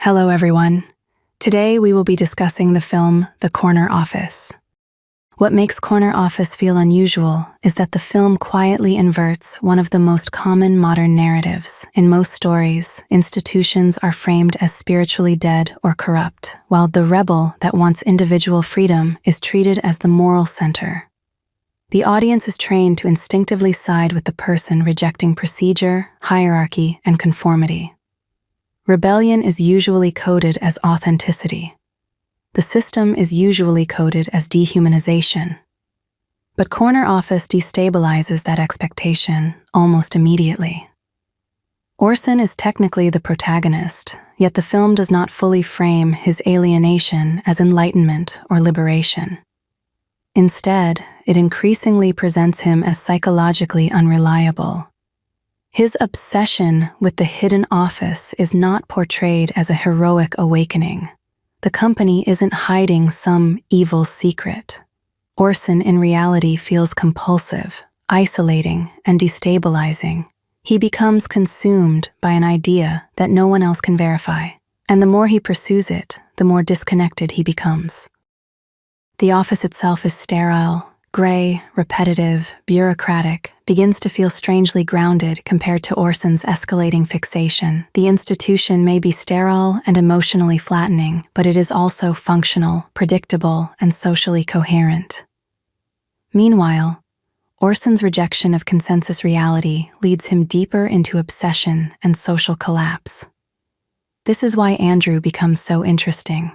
Hello, everyone. Today we will be discussing the film The Corner Office. What makes Corner Office feel unusual is that the film quietly inverts one of the most common modern narratives. In most stories, institutions are framed as spiritually dead or corrupt, while the rebel that wants individual freedom is treated as the moral center. The audience is trained to instinctively side with the person rejecting procedure, hierarchy, and conformity. Rebellion is usually coded as authenticity. The system is usually coded as dehumanization. But Corner Office destabilizes that expectation almost immediately. Orson is technically the protagonist, yet the film does not fully frame his alienation as enlightenment or liberation. Instead, it increasingly presents him as psychologically unreliable. His obsession with the hidden office is not portrayed as a heroic awakening. The company isn't hiding some evil secret. Orson in reality feels compulsive, isolating, and destabilizing. He becomes consumed by an idea that no one else can verify, and the more he pursues it, the more disconnected he becomes. The office itself is sterile, gray, repetitive, bureaucratic, begins to feel strangely grounded compared to Orson's escalating fixation. The institution may be sterile and emotionally flattening, but it is also functional, predictable, and socially coherent. Meanwhile, Orson's rejection of consensus reality leads him deeper into obsession and social collapse. This is why Andrew becomes so interesting.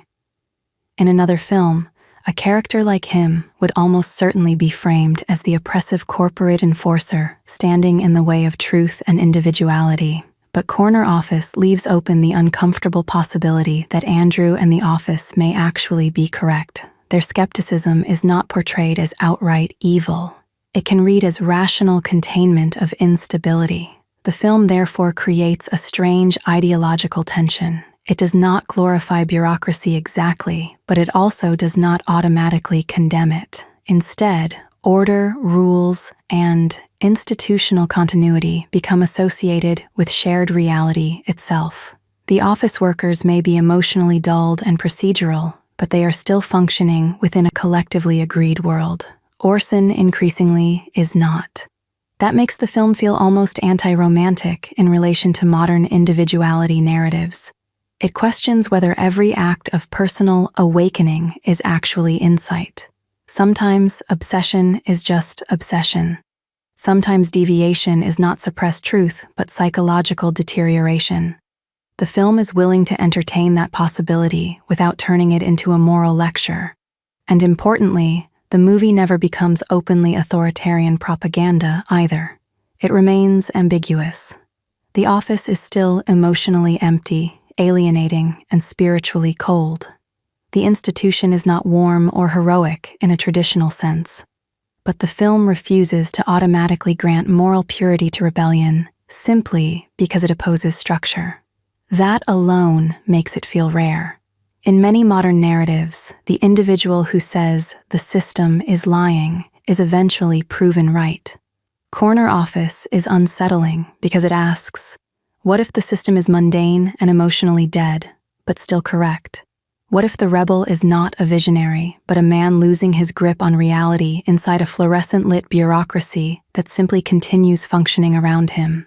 In another film, a character like him would almost certainly be framed as the oppressive corporate enforcer standing in the way of truth and individuality. But Corner Office leaves open the uncomfortable possibility that Andrew and the office may actually be correct. Their skepticism is not portrayed as outright evil. It can read as rational containment of instability. The film therefore creates a strange ideological tension. It does not glorify bureaucracy exactly, but it also does not automatically condemn it. Instead, order, rules, and institutional continuity become associated with shared reality itself. The office workers may be emotionally dulled and procedural, but they are still functioning within a collectively agreed world. Orson, increasingly, is not. That makes the film feel almost anti-romantic in relation to modern individuality narratives. It questions whether every act of personal awakening is actually insight. Sometimes obsession is just obsession. Sometimes deviation is not suppressed truth, but psychological deterioration. The film is willing to entertain that possibility without turning it into a moral lecture. And importantly, the movie never becomes openly authoritarian propaganda either. It remains ambiguous. The office is still emotionally empty, alienating, and spiritually cold. The institution is not warm or heroic in a traditional sense, but the film refuses to automatically grant moral purity to rebellion simply because it opposes structure. That alone makes it feel rare. In many modern narratives, the individual who says the system is lying is eventually proven right. Corner Office is unsettling because it asks, what if the system is mundane and emotionally dead, but still correct? What if the rebel is not a visionary, but a man losing his grip on reality inside a fluorescent-lit bureaucracy that simply continues functioning around him?